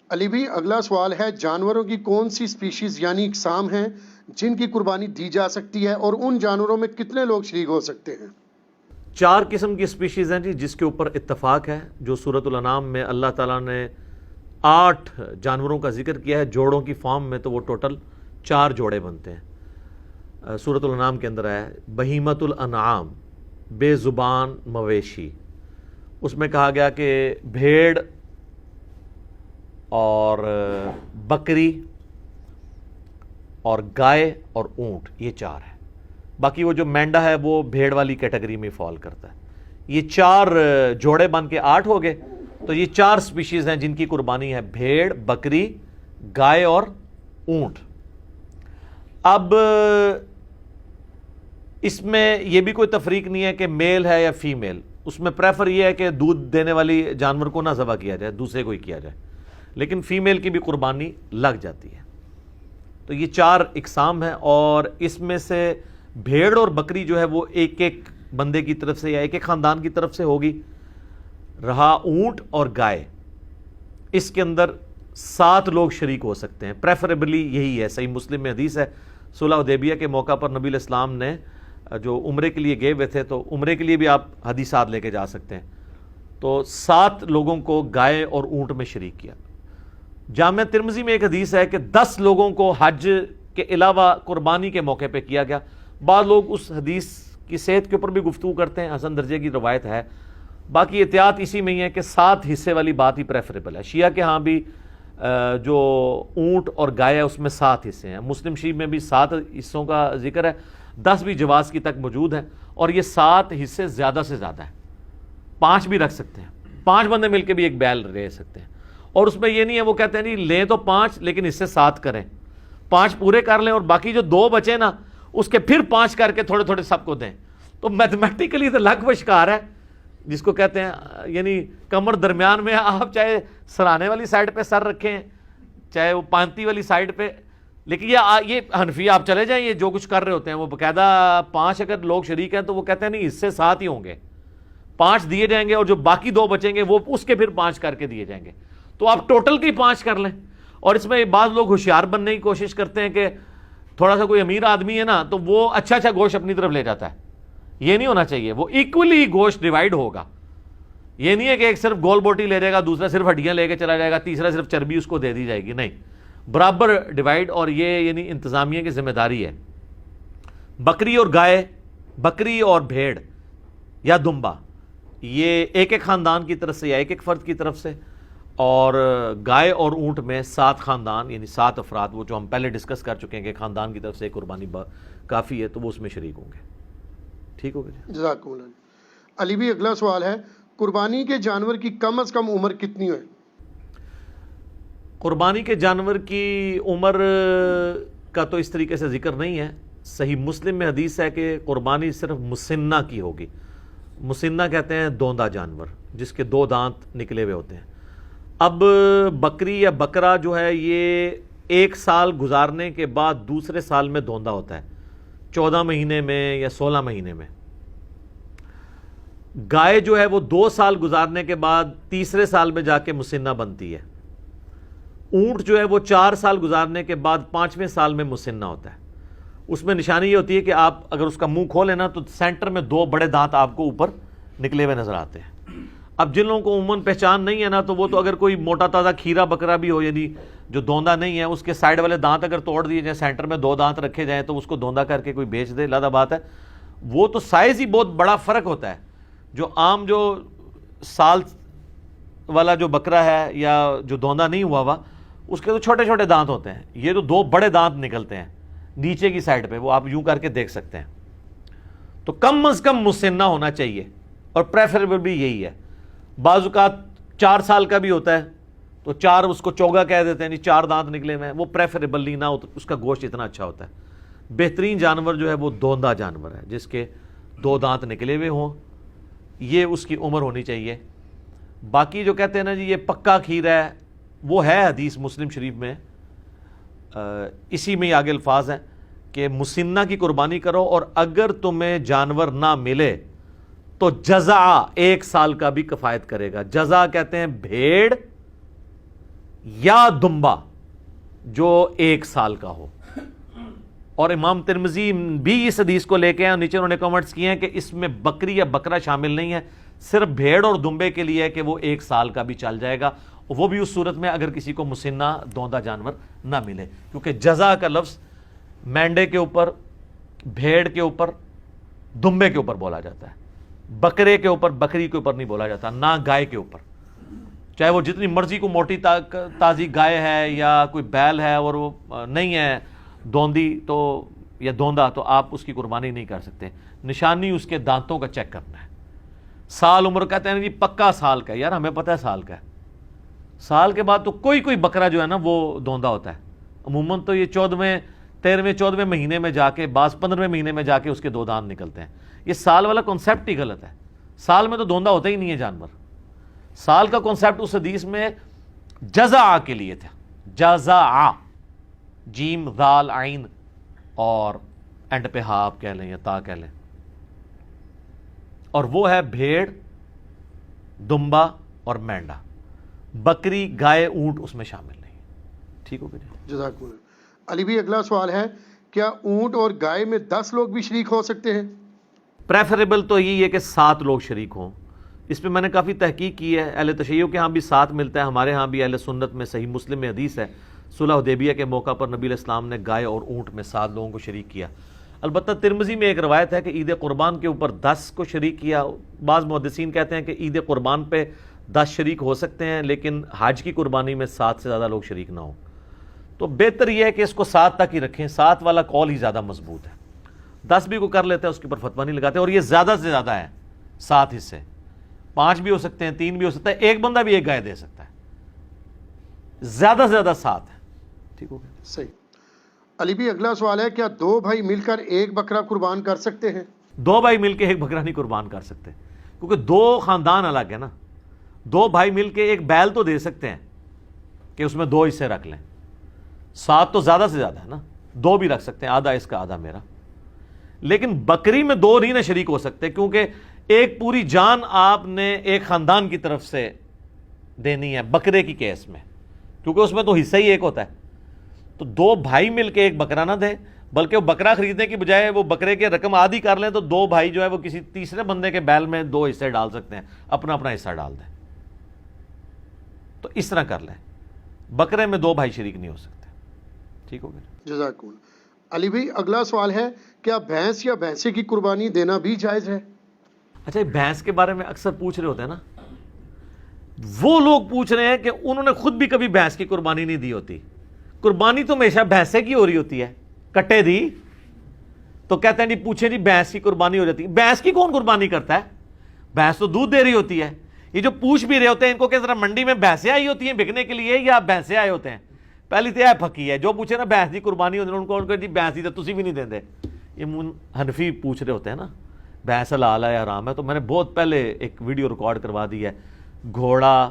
علی بھی اگلا سوال ہے، جانوروں کی کون سی سپیشیز یعنی اقسام ہیں جن کی قربانی دی جا سکتی ہے، اور ان جانوروں میں کتنے لوگ شریک ہو سکتے ہیں؟ 4 قسم کی سپیشیز ہیں جی، جس کے اوپر اتفاق ہے، جو سورۃ الانعام میں اللہ تعالیٰ نے 8 جانوروں کا ذکر کیا ہے جوڑوں کی فارم میں، تو وہ ٹوٹل 4 جوڑے بنتے ہیں۔ سورۃ الانعام کے اندر ہے بہیمۃ الانعام، بے زبان مویشی، اس میں کہا گیا کہ بھیڑ اور بکری اور گائے اور اونٹ، یہ 4 ہے۔ باقی وہ جو مینڈا ہے وہ بھیڑ والی کیٹیگری میں فال کرتا ہے۔ یہ 4 جوڑے بن کے 8 ہو گئے، تو یہ 4 سپیشیز ہیں جن کی قربانی ہے، بھیڑ، بکری، گائے اور اونٹ۔ اب اس میں یہ بھی کوئی تفریق نہیں ہے کہ میل ہے یا فیمیل، اس میں پریفر یہ ہے کہ دودھ دینے والی جانور کو نہ ذبح کیا جائے، دوسرے کو ہی کیا جائے، لیکن فیمیل کی بھی قربانی لگ جاتی ہے۔ تو یہ 4 اقسام ہیں، اور اس میں سے بھیڑ اور بکری جو ہے وہ ایک ایک بندے کی طرف سے یا ایک ایک خاندان کی طرف سے ہوگی۔ رہا اونٹ اور گائے، اس کے اندر 7 لوگ شریک ہو سکتے ہیں، پریفریبلی یہی ہے۔ صحیح مسلم میں حدیث ہے، صلح حدیبیہ کے موقع پر نبی علیہ السلام نے جو عمرے کے لیے گئے ہوئے تھے، تو عمرے کے لیے بھی آپ حدیثات لے کے جا سکتے ہیں، تو 7 لوگوں کو گائے اور اونٹ میں شریک کیا۔ جامع ترمذی میں ایک حدیث ہے کہ 10 لوگوں کو حج کے علاوہ قربانی کے موقع پہ کیا گیا۔ بعض لوگ اس حدیث کی صحت کے اوپر بھی گفتگو کرتے ہیں، حسن درجے کی روایت ہے، باقی احتیاط اسی میں ہی ہے کہ 7 حصے والی بات ہی پریفریبل ہے۔ شیعہ کے ہاں بھی جو اونٹ اور گائے ہے اس میں 7 حصے ہیں، مسلم شریف میں بھی 7 حصوں کا ذکر ہے، 10 بھی جواز کی تک موجود ہیں، اور یہ 7 حصے زیادہ سے زیادہ ہیں، 5 بھی رکھ سکتے ہیں، 5 بندے مل کے بھی ایک بیل لے سکتے ہیں۔ اور اس میں یہ نہیں ہے وہ کہتے ہیں نہیں لیں تو 5 لیکن اس سے 7 کریں، 5 پورے کر لیں اور باقی جو 2 بچے نا اس کے پھر 5 کر کے تھوڑے تھوڑے سب کو دیں، تو میتھمیٹیکلی تو لگ و شکار ہے، جس کو کہتے ہیں یعنی کمر درمیان میں، آپ چاہے سرانے والی سائڈ پہ سر رکھیں چاہے وہ پانتی والی سائڈ پہ، لیکن یہ حنفی آپ چلے جائیں، یہ جو کچھ کر رہے ہوتے ہیں وہ باقاعدہ 5 اگر لوگ شریک ہیں تو وہ کہتے ہیں نہیں اس سے 7 ہی ہوں گے، 5 دیے جائیں گے اور جو باقی 2 بچیں گے وہ اس کے پھر 5 کر کے دیے جائیں گے، تو آپ ٹوٹل کی 5 کر لیں۔ اور اس میں بعض لوگ ہوشیار بننے کی کوشش کرتے ہیں کہ تھوڑا سا کوئی امیر آدمی ہے نا تو وہ اچھا گوشت اپنی طرف لے جاتا ہے، یہ نہیں ہونا چاہیے، وہ ایکولی گوشت ڈیوائیڈ ہوگا، یہ نہیں ہے کہ ایک صرف گول بوٹی لے جائے گا، دوسرا صرف ہڈیاں لے کے چلا جائے گا، تیسرا صرف چربی اس کو دے دی جائے گی، نہیں، برابر ڈیوائیڈ، اور یہ یعنی انتظامیہ کی ذمہ داری ہے۔ بکری اور گائے، بکری اور بھیڑ یا دمبا، یہ ایک ایک خاندان کی طرف سے یا ایک ایک فرد کی طرف سے، اور گائے اور اونٹ میں 7 خاندان یعنی 7 افراد، وہ جو ہم پہلے ڈسکس کر چکے ہیں کہ خاندان کی طرف سے قربانی کافی ہے، تو وہ اس میں شریک ہوں گے۔ ٹھیک ہوگا جی، جزاکم اللہ۔ علی بھی اگلا سوال ہے، قربانی کے جانور کی کم از کم عمر کتنی ہے؟ قربانی کے جانور کی عمر کا تو اس طریقے سے ذکر نہیں ہے، صحیح مسلم میں حدیث ہے کہ قربانی صرف مسنہ کی ہوگی۔ مسنہ کہتے ہیں دوندا جانور جس کے 2 دانت نکلے ہوئے ہوتے ہیں۔ اب بکری یا بکرا جو ہے یہ 1 سال گزارنے کے بعد دوسرے سال میں دوندا ہوتا ہے، 14 مہینے میں یا 16 مہینے میں۔ گائے جو ہے وہ 2 سال گزارنے کے بعد تیسرے سال میں جا کے مسنہ بنتی ہے۔ اونٹ جو ہے وہ 4 سال گزارنے کے بعد 5ویں سال میں مسنہ ہوتا ہے۔ اس میں نشانی یہ ہوتی ہے کہ آپ اگر اس کا منہ کھولیں نا تو سینٹر میں 2 بڑے دانت آپ کو اوپر نکلے ہوئے نظر آتے ہیں۔ اب جن لوگوں کو عموماً پہچان نہیں ہے نا تو وہ تو اگر کوئی موٹا تازہ کھیرا بکرا بھی ہو یعنی جو دوندا نہیں ہے، اس کے سائڈ والے دانت اگر توڑ دیے جائیں، سینٹر میں 2 دانت رکھے جائیں تو اس کو دوندا کر کے کوئی بیچ دے، لادہ بات ہے۔ وہ تو سائز ہی بہت بڑا فرق ہوتا ہے، جو عام جو سال والا جو بکرا ہے یا جو دوندا نہیں ہوا ہوا اس کے تو چھوٹے چھوٹے دانت ہوتے ہیں، یہ تو 2 بڑے دانت نکلتے ہیں نیچے کی سائڈ پہ، وہ آپ یوں کر کے دیکھ سکتے ہیں۔ تو کم از کم مسنہ ہونا چاہیے، اور پریفریبل بھی یہی ہے۔ بعض اوقات 4 سال کا بھی ہوتا ہے تو 4 اس کو چوگا کہہ دیتے ہیں، 4 دانت نکلے ہوئے ہیں، وہ پریفریبلی نہ ہو، اس کا گوشت اتنا اچھا ہوتا ہے۔ بہترین جانور جو ہے وہ دوندا جانور ہے جس کے 2 دانت نکلے ہوئے ہوں، یہ اس کی عمر ہونی چاہیے۔ باقی جو کہتے ہیں نا جی یہ پکا کھیر ہے، وہ ہے حدیث مسلم شریف میں، اسی میں آگے الفاظ ہیں کہ مسنہ کی قربانی کرو، اور اگر تمہیں جانور نہ ملے تو جزع 1 سال کا بھی کفایت کرے گا۔ جزع کہتے ہیں بھیڑ یا دمبا جو 1 سال کا ہو. اور امام ترمذی بھی اس حدیث کو لے کے ہیں اور نیچے انہوں نے کمنٹس کیے ہیں کہ اس میں بکری یا بکرا شامل نہیں ہے, صرف بھیڑ اور دمبے کے لیے ہے کہ وہ 1 سال کا بھی چل جائے گا, وہ بھی اس صورت میں اگر کسی کو مسنہ دوندا جانور نہ ملے, کیونکہ جزا کا لفظ مینڈے کے اوپر, بھیڑ کے اوپر, دمبے کے اوپر بولا جاتا ہے, بکرے کے اوپر, بکری کے اوپر نہیں بولا جاتا, نہ گائے کے اوپر, چاہے وہ جتنی مرضی کو موٹی تازی گائے ہے یا کوئی بیل ہے اور وہ نہیں ہے دوندی تو یا دوندا, تو آپ اس کی قربانی نہیں کر سکتے. نشانی اس کے دانتوں کا چیک کرنا ہے. سال عمر کہتے ہیں جی پکا سال کا ہے, یار ہمیں پتہ ہے سال کا ہے, سال کے بعد تو کوئی بکرا جو ہے نا وہ دوندا ہوتا ہے. عموماً تو یہ 14ویں 13ویں 14ویں مہینے میں جا کے, بعض 15ویں مہینے میں جا کے اس کے 2 دانت نکلتے ہیں. یہ سال والا کنسیپٹ ہی غلط ہے. سال میں تو دوندا ہوتا ہی نہیں ہے جانور. سال کا کنسیپٹ اس حدیث میں جزا کے لیے تھا, جزا, جیم ذال عین اور اینڈ پہ ہا آپ کہہ لیں یا تا کہہ لیں, اور وہ ہے بھیڑ, دمبا اور مینڈا. بکری, گائے, اونٹ اس میں شامل نہیں. ٹھیک ہو گیا جی, جزاک اللہ. علی بھی اگلا سوال ہے, کیا اونٹ اور گائے میں 10 لوگ بھی شریک ہو سکتے ہیں؟ پریفریبل تو یہی ہے کہ 7 لوگ شریک ہوں. اس پہ میں نے کافی تحقیق کی ہے. اہل تشیع کے ہاں بھی 7 ملتا ہے, ہمارے ہاں بھی اہل سنت میں صحیح مسلم میں حدیث ہے, صلح حدیبیہ کے موقع پر نبی علیہ السلام نے گائے اور اونٹ میں 7 لوگوں کو شریک کیا. البتہ ترمذی میں ایک روایت ہے کہ عید قربان کے اوپر 10 کو شریک کیا. بعض محدثین کہتے ہیں کہ عید قربان پہ 10 شریک ہو سکتے ہیں, لیکن حج کی قربانی میں 7 سے زیادہ لوگ شریک نہ ہوں. تو بہتر یہ ہے کہ اس کو 7 تک ہی رکھیں. 7 والا قول ہی زیادہ مضبوط ہے. 10 بھی کو کر لیتا ہے اس کے اوپر فتویٰ نہیں لگاتے, اور یہ زیادہ سے زیادہ ہے 7 حصے. 5 بھی ہو سکتے ہیں, 3 بھی ہو سکتا ہے, ایک بندہ بھی ایک گائے دے سکتا ہے. زیادہ سے زیادہ 7 ہے. ٹھیک ہو گیا, صحیح. علی بھی اگلا سوال ہے, کیا 2 بھائی مل کر ایک بکرا قربان کر سکتے ہیں؟ 2 بھائی مل کے ایک بکرا نہیں قربان کر سکتے, کیونکہ 2 خاندان الگ ہے نا. 2 بھائی مل کے ایک بیل تو دے سکتے ہیں کہ اس میں 2 حصے رکھ لیں. 7 تو زیادہ سے زیادہ ہے نا, 2 بھی رکھ سکتے ہیں, آدھا اس کا آدھا میرا. لیکن بکری میں 2 نہیں نہ شریک ہو سکتے, کیونکہ ایک پوری جان آپ نے ایک خاندان کی طرف سے دینی ہے بکرے کی کیس میں, کیونکہ اس میں تو حصہ ہی ایک ہوتا ہے. تو 2 بھائی مل کے ایک بکرا نہ دیں, بلکہ وہ بکرا خریدنے کی بجائے وہ بکرے کے رقم آدھی کر لیں, تو 2 بھائی جو ہے وہ کسی تیسرے بندے کے بیل میں 2 حصے ڈال سکتے ہیں, اپنا اپنا حصہ ڈال دیں. تو اس طرح کر لیں. بکرے میں 2 بھائی شریک نہیں ہو سکتے. ٹھیک ہو گیا, جزاک اللہ. علی بھائی اگلا سوال ہے, کیا بھینس یا بھینسے کی قربانی دینا بھی جائز ہے؟ اچھا, بھینس کے بارے میں اکثر پوچھ رہے ہوتے ہیں نا, وہ لوگ پوچھ رہے ہیں کہ انہوں نے خود بھی کبھی بھینس کی قربانی نہیں دی ہوتی. قربانی تو ہمیشہ بھینسے کی ہو رہی ہوتی ہے, کٹے دی تو کہتے ہیں جی پوچھیں جی بھینس کی قربانی ہو جاتی ہے. بھینس کی کون قربانی کرتا ہے؟ بھینس تو دودھ دے رہی ہوتی ہے. یہ جو پوچھ بھی رہے ہوتے ہیں ان کو کہ ذرا منڈی میں بھینسیں آئی ہوتی ہیں بکنے کے لیے یا بھینسیں آئے ہوتے ہیں؟ پہلی تو یہ پھکی ہے, جو پوچھے نا بھینس کی قربانی ہوتی ہے ان کو جی بھینس دی تو تسی بھی نہیں دیں دے. یہ حنفی پوچھ رہے ہوتے ہیں نا بھینس حلال ہے یا حرام ہے. تو میں نے بہت پہلے ایک ویڈیو ریکارڈ کروا دی ہے, گھوڑا,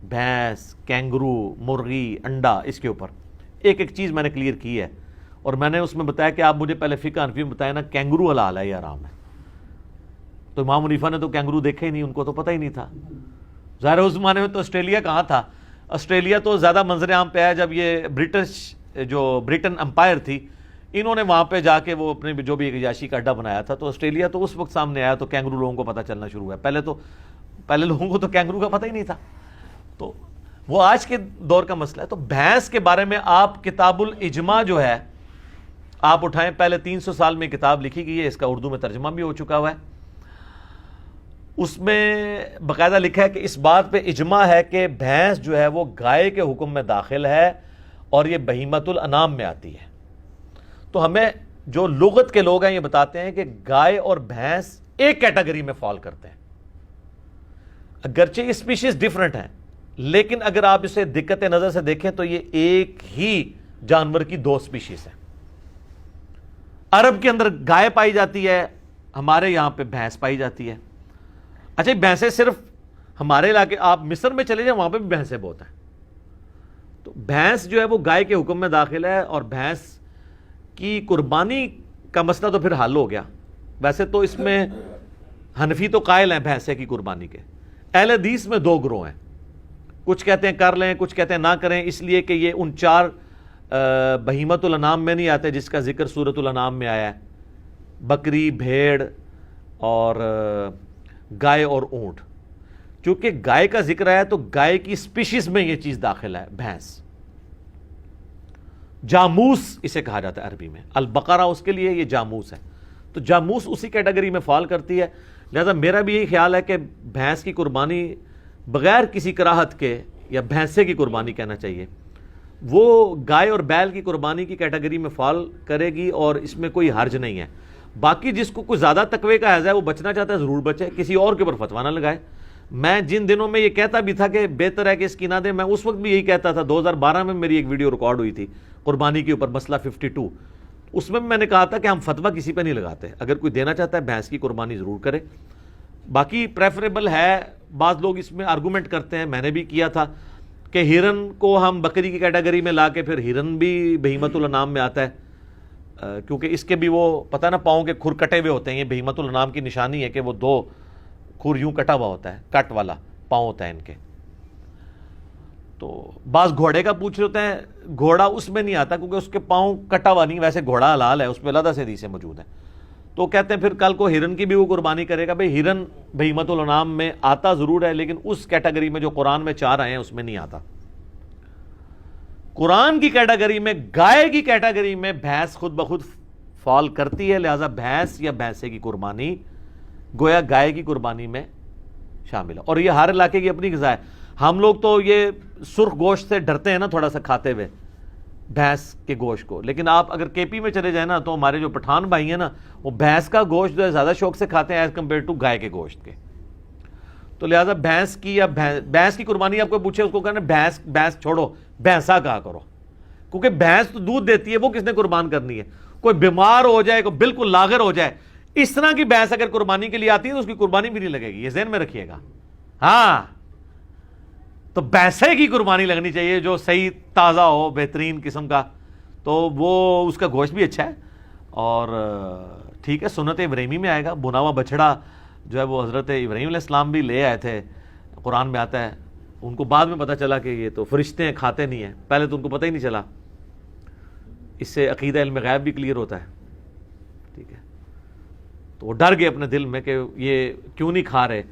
بھینس, کینگرو, مرغی, انڈا, اس کے اوپر ایک ایک چیز میں نے کلیئر کی ہے. اور میں نے اس میں بتایا کہ آپ مجھے پہلے فقہ حنفی میں بتایا نا کینگرو حلال ہے یا حرام ہے. تو امام حنیفہ نے تو کینگرو دیکھا ہی نہیں, ان کو تو پتہ ہی نہیں تھا. ظاہر اس زمانے میں تو آسٹریلیا کہاں تھا, آسٹریلیا تو زیادہ منظر عام پہ آیا جب یہ برٹن امپائر تھی, انہوں نے وہاں پہ جا کے وہ اپنے جو بھی ایک عیاشی کا اڈا بنایا تھا, تو آسٹریلیا تو اس وقت سامنے آیا تو کینگرو لوگوں کو پتہ چلنا شروع ہوا. پہلے لوگوں کو تو کینگرو کا پتہ ہی نہیں تھا. تو وہ آج کے دور کا مسئلہ ہے. تو بھینس کے بارے میں آپ کتاب الاجماع جو ہے آپ اٹھائیں, پہلے 300 سال میں کتاب لکھی گئی ہے, اس کا اردو میں ترجمہ بھی ہو چکا ہوا ہے. اس میں باقاعدہ لکھا ہے کہ اس بات پہ اجماع ہے کہ بھینس جو ہے وہ گائے کے حکم میں داخل ہے اور یہ بہیمت الانام میں آتی ہے. تو ہمیں جو لغت کے لوگ ہیں یہ بتاتے ہیں کہ گائے اور بھینس ایک کیٹیگری میں فال کرتے ہیں. اگرچہ یہ اسپیشیز ڈیفرنٹ ہیں, لیکن اگر آپ اسے دقت نظر سے دیکھیں تو یہ ایک ہی جانور کی 2 اسپیشیز ہیں. عرب کے اندر گائے پائی جاتی ہے, ہمارے یہاں پہ بھینس پائی جاتی ہے. اچھا, بھینسیں صرف ہمارے علاقے, آپ مصر میں چلے جائیں وہاں پہ بھی بھینسیں بہت ہیں. تو بھینس جو ہے وہ گائے کے حکم میں داخل ہے, اور بھینس کی قربانی کا مسئلہ تو پھر حل ہو گیا. ویسے تو اس میں حنفی تو قائل ہیں بھینسے کی قربانی کے. اہل حدیث میں 2 گروہ ہیں, کچھ کہتے ہیں کر لیں، کچھ کہتے ہیں نہ کریں، اس لیے کہ یہ ان 4 بہیمت الانام میں نہیں آتے جس کا ذکر سورۃ الانعام میں آیا ہے، بکری، بھیڑ اور گائے اور اونٹ۔ چونکہ گائے کا ذکر آیا تو گائے کی سپیشیز میں یہ چیز داخل ہے، بھینس، جاموس اسے کہا جاتا ہے عربی میں، البقرہ اس کے لیے یہ جاموس ہے، تو جاموس اسی کیٹیگری میں فال کرتی ہے۔ لہذا میرا بھی یہی خیال ہے کہ بھینس کی قربانی بغیر کسی کراہت کے، یا بھینسے کی قربانی کہنا چاہیے، وہ گائے اور بیل کی قربانی کی کیٹیگری میں فال کرے گی، اور اس میں کوئی حرج نہیں ہے۔ باقی جس کو کوئی زیادہ تقوی کا حیض ہے وہ بچنا چاہتا ہے ضرور بچے، کسی اور کے اوپر فتویٰ نہ لگائے۔ میں جن دنوں میں یہ کہتا بھی تھا کہ بہتر ہے کہ اس کی نہ دیں، میں اس وقت بھی یہی کہتا تھا۔ 2012 میں میری ایک ویڈیو ریکارڈ ہوئی تھی قربانی کے اوپر، مسئلہ 52، اس میں نے کہا تھا کہ ہم فتویٰ کسی پہ نہیں لگاتے، اگر کوئی دینا چاہتا ہے بھینس کی قربانی ضرور کرے۔ باقی پریفریبل ہے، بعض لوگ اس میں آرگومنٹ کرتے ہیں، میں نے بھی کیا تھا کہ ہرن کو ہم بکری کی کیٹیگری میں لا کے، پھر ہرن بھی بہیمت الانعام میں آتا ہے، کیونکہ اس کے بھی وہ پتہ نہ پاؤں کے کھر کٹے ہوئے ہوتے ہیں۔ یہ بہیمت الانعام کی نشانی ہے کہ وہ 2 کھر یوں کٹا ہوا ہوتا ہے، کٹ والا پاؤں ہوتا ہے ان کے۔ تو بعض گھوڑے کا پوچھ رہے ہوتے ہیں، گھوڑا اس میں نہیں آتا کیونکہ اس کے پاؤں کٹا ہوا نہیں، ویسے گھوڑا حلال ہے، اس پہ علیحدہ سے حدیثیں موجود ہیں۔ تو کہتے ہیں پھر کل کو ہرن کی بھی وہ قربانی کرے گا۔ بھئی ہرن بہیمت الانعام میں آتا ضرور ہے، لیکن اس کیٹیگری میں جو قرآن میں 4 آئے ہیں اس میں نہیں آتا۔ قرآن کی کیٹیگری میں، گائے کی کیٹیگری میں بھینس خود بخود فال کرتی ہے، لہذا بھینس یا بھینسے کی قربانی گویا گائے کی قربانی میں شامل ہے۔ اور یہ ہر علاقے کی اپنی غذا ہے۔ ہم لوگ تو یہ سرخ گوشت سے ڈرتے ہیں نا تھوڑا سا کھاتے ہوئے، بھینس کے گوشت کو، لیکن آپ اگر کے پی میں چلے جائیں نا تو ہمارے جو پٹھان بھائی ہیں نا، وہ بھینس کا گوشت جو ہے زیادہ شوق سے کھاتے ہیں ایز کمپیئر ٹو گائے کے گوشت کے۔ تو لہٰذا بھینس کی یا بھینس کی قربانی آپ کو پوچھے، اس کو کہنا بھینس چھوڑو، بھینسا کہا کرو، کیونکہ بھینس تو دودھ دیتی ہے، وہ کس نے قربان کرنی ہے؟ کوئی بیمار ہو جائے، کوئی بالکل لاغر ہو جائے، اس طرح کی بھینس اگر قربانی کے لیے آتی ہے تو اس کی قربانی بھی نہیں لگے گی، یہ ذہن میں رکھیے گا۔ ہاں، تو بھینسے کی قربانی لگنی چاہیے جو صحیح تازہ ہو، بہترین قسم کا، تو وہ اس کا گوشت بھی اچھا ہے۔ اور ٹھیک ہے، سنت ابراہیمی میں آئے گا، بنا ہوا بچڑا جو ہے وہ حضرت ابراہیم علیہ السلام بھی لے آئے تھے، قرآن میں آتا ہے۔ ان کو بعد میں پتہ چلا کہ یہ تو فرشتے ہیں، کھاتے نہیں ہیں، پہلے تو ان کو پتہ ہی نہیں چلا۔ اس سے عقیدہ علم غیب بھی کلیئر ہوتا ہے، ٹھیک ہے۔ تو وہ ڈر گئے اپنے دل میں کہ یہ کیوں نہیں کھا رہے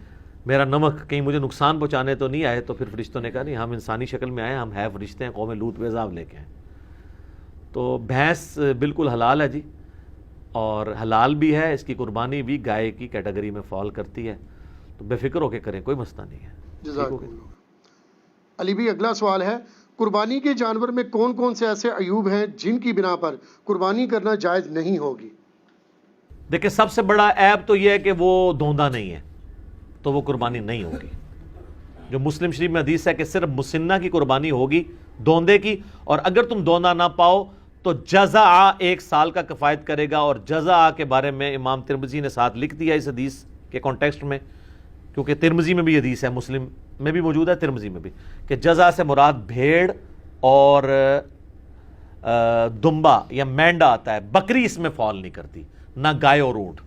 میرا نمک، کہیں مجھے نقصان پہنچانے تو نہیں آئے۔ تو پھر فرشتوں نے کہا نہیں، ہم انسانی شکل میں آئے، ہم ہے فرشتے ہیں، قوم لوط پہ عذاب لے کے آئے۔ تو بھینس بالکل حلال ہے جی، اور حلال بھی ہے، اس کی قربانی بھی گائے کی کیٹیگری میں فال کرتی ہے، تو بے فکر ہو کے کریں، کوئی مسئلہ نہیں ہے۔ جزاک اللہ۔ علی بھی اگلا سوال ہے، قربانی کے جانور میں کون کون سے ایسے عیوب ہیں جن کی بنا پر قربانی کرنا جائز نہیں ہوگی؟ دیکھیں، سب سے بڑا عیب تو یہ ہے کہ وہ دوندا نہیں ہے، تو وہ قربانی نہیں ہوگی۔ جو مسلم شریف میں حدیث ہے کہ صرف مسنہ کی قربانی ہوگی، دوندے کی، اور اگر تم دوندا نہ پاؤ تو جزع 1 سال کا کفایت کرے گا۔ اور جزع کے بارے میں امام ترمذی نے ساتھ لکھ دیا اس حدیث کے کانٹیکسٹ میں، کیونکہ ترمذی میں بھی حدیث ہے، مسلم میں بھی موجود ہے، ترمذی میں بھی، کہ جزع سے مراد بھیڑ اور دمبا یا مینڈا آتا ہے، بکری اس میں فال نہیں کرتی، نہ گائے اور اونٹ۔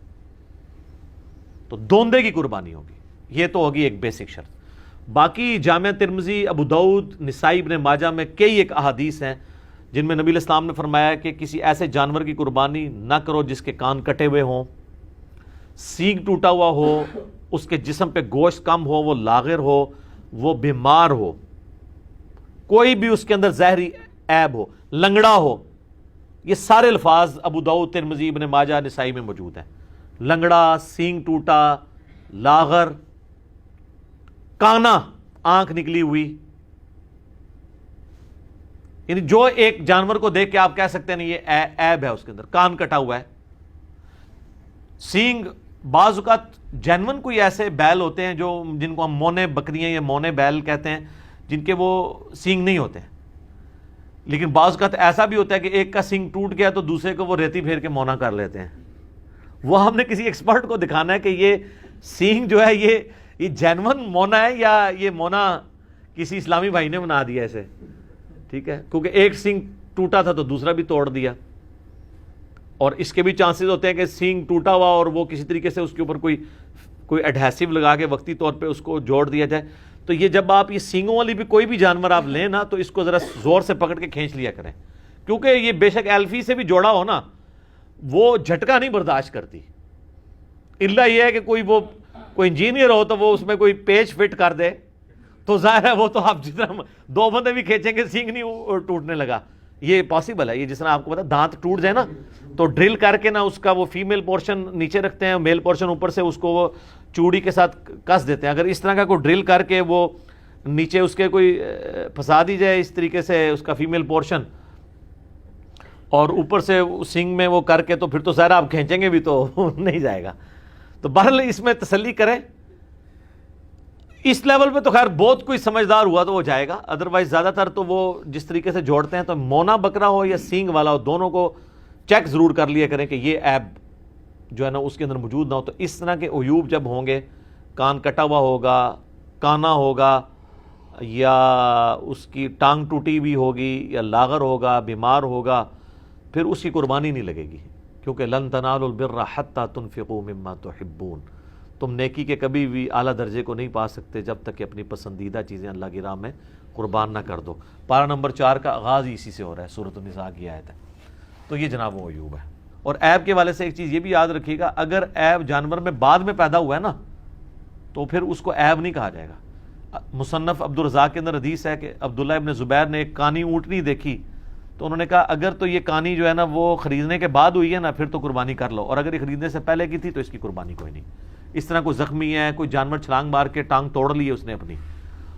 تو دوندے کی قربانی ہوگی، یہ تو ہوگی ایک بیسک شرط۔ باقی جامع ترمذی، ابو داؤد، نسائی، ابن ماجہ میں کئی ایک احادیث ہیں جن میں نبی علیہ السلام نے فرمایا کہ کسی ایسے جانور کی قربانی نہ کرو جس کے کان کٹے ہوئے ہوں، سینگ ٹوٹا ہوا ہو، اس کے جسم پہ گوشت کم ہو، وہ لاغر ہو، وہ بیمار ہو، کوئی بھی اس کے اندر زہری عیب ہو، لنگڑا ہو۔ یہ سارے الفاظ ابو داؤد، ترمذی، ابن ماجہ، نسائی میں موجود ہیں۔ لنگڑا، سینگ ٹوٹا، لاغر، کانا، آنکھ نکلی ہوئی، یعنی جو ایک جانور کو دیکھ کے آپ کہہ سکتے ہیں یہ عیب ہے اس کے اندر، کان کٹا ہوا ہے۔ سینگ، بعض اوقات جینون کوئی ایسے بیل ہوتے ہیں جو جن کو ہم مونے بکریاں یا مونے بیل کہتے ہیں، جن کے وہ سینگ نہیں ہوتے ہیں، لیکن بعض اوقات ایسا بھی ہوتا ہے کہ ایک کا سینگ ٹوٹ گیا تو دوسرے کو وہ ریتی پھیر کے مونا کر لیتے ہیں۔ وہ ہم نے کسی ایکسپرٹ کو دکھانا ہے کہ یہ سینگ جو ہے یہ جینون مونا ہے یا یہ مونا کسی اسلامی بھائی نے بنا دیا اسے، ٹھیک ہے، کیونکہ ایک سینگ ٹوٹا تھا تو دوسرا بھی توڑ دیا۔ اور اس کے بھی چانسز ہوتے ہیں کہ سینگ ٹوٹا ہوا اور وہ کسی طریقے سے اس کے اوپر کوئی ایڈہیسو لگا کے وقتی طور پہ اس کو جوڑ دیا جائے۔ تو یہ جب آپ یہ سینگوں والی بھی کوئی بھی جانور آپ لیں نا تو اس کو ذرا زور سے پکڑ کے کھینچ لیا کریں، کیونکہ یہ بے شک ایلفی سے بھی جوڑا ہو نا وہ جھٹکا نہیں برداشت کرتی، الا یہ ہے کہ کوئی انجینئر ہو تو وہ اس میں کوئی پیچ فٹ کر دے تو ظاہر ہے وہ تو آپ جس طرح 2 بندے بھی کھینچیں گے سینگ نہیں ٹوٹنے لگا، یہ پاسبل ہے۔ یہ جس طرح آپ کو پتا دانت ٹوٹ جائے نا تو ڈرل کر کے نا اس کا وہ فیمیل پورشن نیچے رکھتے ہیں، میل پورشن اوپر سے اس کو وہ چوڑی کے ساتھ کس دیتے ہیں، اگر اس طرح کا کوئی ڈرل کر کے وہ نیچے اس کے کوئی پھنسا دی جائے اس طریقے سے اس کا فیمیل پورشن اور اوپر سے سینگ میں وہ کر کے تو پھر تو ظاہر آپ کھینچیں گے بھی تو نہیں جائے گا۔ تو بہرحال اس میں تسلی کریں، اس لیول پہ تو خیر بہت کوئی سمجھدار ہوا تو وہ جائے گا، ادروائز زیادہ تر تو وہ جس طریقے سے جوڑتے ہیں تو مونا بکرا ہو یا سینگ والا ہو دونوں کو چیک ضرور کر لیا کریں کہ یہ ایب جو ہے نا اس کے اندر موجود نہ ہو۔ تو اس طرح کے عیوب جب ہوں گے، کان کٹا ہوا ہوگا، کانا ہوگا، یا اس کی ٹانگ ٹوٹی بھی ہوگی، یا لاغر ہوگا، بیمار ہوگا، پھر اس کی قربانی نہیں لگے گی، کیونکہ لن تنالوا البر حتی تنفقوا مما تحبون، تم نیکی کے کبھی بھی اعلیٰ درجے کو نہیں پا سکتے جب تک کہ اپنی پسندیدہ چیزیں اللہ کی راہ میں قربان نہ کر دو۔ پارہ نمبر 4 کا آغاز ہی اسی سے ہو رہا ہے، سورۃ النساء کی آیت ہے۔ تو یہ جناب وہ عیوب ہے۔ اور عیب کے والے سے ایک چیز یہ بھی یاد رکھیے گا، اگر عیب جانور میں بعد میں پیدا ہوا ہے نا تو پھر اس کو عیب نہیں کہا جائے گا۔ مصنف عبدالرزاق کے اندر حدیث ہے کہ عبداللہ ابن زبیر نے ایک کانی اونٹنی دیکھی تو انہوں نے کہا اگر تو یہ کانی جو ہے نا وہ خریدنے کے بعد ہوئی ہے نا پھر تو قربانی کر لو، اور اگر یہ خریدنے سے پہلے کی تھی تو اس کی قربانی کوئی نہیں۔ اس طرح کوئی زخمی ہے، کوئی جانور چھلانگ مار کے ٹانگ توڑ لی ہے اس نے اپنی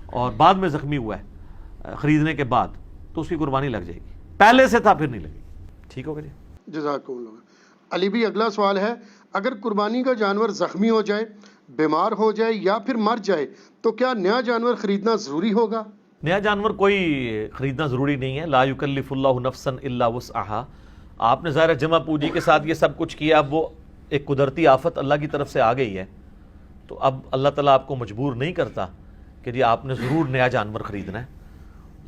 اور بعد میں زخمی ہوا ہے خریدنے کے بعد تو اس کی قربانی لگ جائے گی، پہلے سے تھا پھر نہیں لگے گی۔ ٹھیک ہوگا جی، جزاکم اللہ۔ علی بھی اگلا سوال ہے، اگر قربانی کا جانور زخمی ہو جائے، بیمار ہو جائے یا پھر مر جائے تو کیا نیا جانور خریدنا ضروری ہوگا؟ نیا جانور کوئی خریدنا ضروری نہیں ہے، لا یکلف اللہ نفسا الا وسعہا۔ آپ نے ظاہر جمع پوجی کے ساتھ یہ سب کچھ کیا، اب وہ ایک قدرتی آفت اللہ کی طرف سے آ گئی ہے تو اب اللہ تعالیٰ آپ کو مجبور نہیں کرتا کہ جی آپ نے ضرور نیا جانور خریدنا ہے۔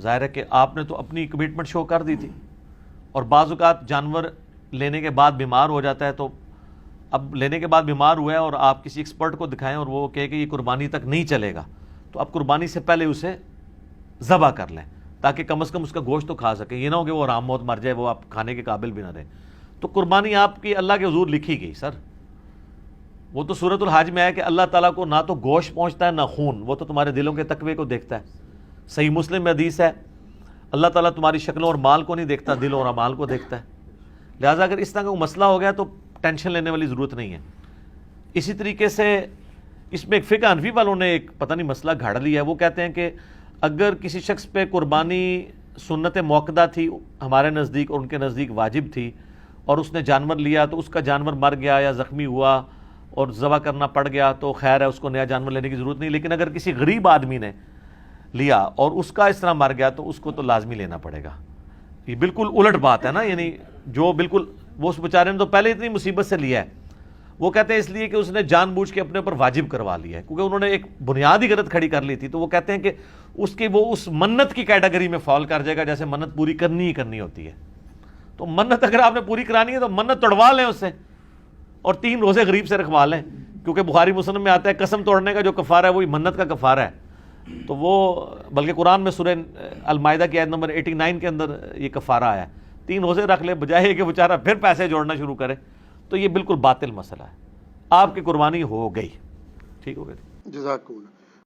ظاہر ہے کہ آپ نے تو اپنی کمٹمنٹ شو کر دی تھی، اور بعض اوقات جانور لینے کے بعد بیمار ہو جاتا ہے تو اب لینے کے بعد بیمار ہوا ہے اور آپ کسی ایکسپرٹ کو دکھائیں اور وہ کہے کہ یہ قربانی تک نہیں چلے گا تو اب قربانی سے پہلے اسے ذبح کر لیں تاکہ کم از کم اس کا گوشت تو کھا سکیں، یہ نہ ہو کہ وہ آرام موت مر جائے، وہ آپ کھانے کے قابل بھی نہ رہے۔ تو قربانی آپ کی اللہ کے حضور لکھی گئی سر، وہ تو سورۃ الحج میں ہے کہ اللہ تعالیٰ کو نہ تو گوشت پہنچتا ہے نہ خون، وہ تو تمہارے دلوں کے تقوی کو دیکھتا ہے۔ صحیح مسلم میں حدیث ہے اللہ تعالیٰ تمہاری شکلوں اور مال کو نہیں دیکھتا، دلوں اور اعمال کو دیکھتا ہے۔ لہٰذا اگر اس طرح کا کوئی مسئلہ ہو گیا تو ٹینشن لینے والی ضرورت نہیں ہے۔ اسی طریقے سے اس میں ایک فقہ حنفی والوں نے ایک پتہ نہیں مسئلہ گھاڑ لیا ہے، وہ کہتے ہیں کہ اگر کسی شخص پہ قربانی سنت موقدہ تھی ہمارے نزدیک اور ان کے نزدیک واجب تھی، اور اس نے جانور لیا تو اس کا جانور مر گیا یا زخمی ہوا اور ذبح کرنا پڑ گیا تو خیر ہے، اس کو نیا جانور لینے کی ضرورت نہیں۔ لیکن اگر کسی غریب آدمی نے لیا اور اس کا اس طرح مر گیا تو اس کو تو لازمی لینا پڑے گا۔ یہ بالکل الٹ بات ہے نا، یعنی جو بالکل وہ اس بیچارے نے تو پہلے اتنی مصیبت سے لیا ہے، وہ کہتے ہیں اس لیے کہ اس نے جان بوجھ کے اپنے اوپر واجب کروا لیا ہے، کیونکہ انہوں نے ایک بنیادی غلط کھڑی کر لی تھی، تو وہ کہتے ہیں کہ اس کی وہ اس منت کی کیٹیگری میں فال کر جائے گا جیسے منت پوری کرنی ہی کرنی ہوتی ہے۔ تو منت اگر آپ نے پوری کرانی ہے تو منت توڑوا لیں اس سے اور 3 روزے غریب سے رکھوا لیں، کیونکہ بخاری مسلم میں آتا ہے قسم توڑنے کا جو کفارہ ہے وہی منت کا کفارہ ہے۔ تو وہ بلکہ قرآن میں سورہ المائدہ کی آیت نمبر 89 کے اندر یہ کفارہ آیا ہے، 3 روزے رکھ لے بجائے کہ بیچارہ پھر پیسے جوڑنا شروع کرے، تو یہ بالکل باطل مسئلہ ہے۔ آپ کی قربانی ہو گئی، ٹھیک ہو گئی۔ جزاک اللہ۔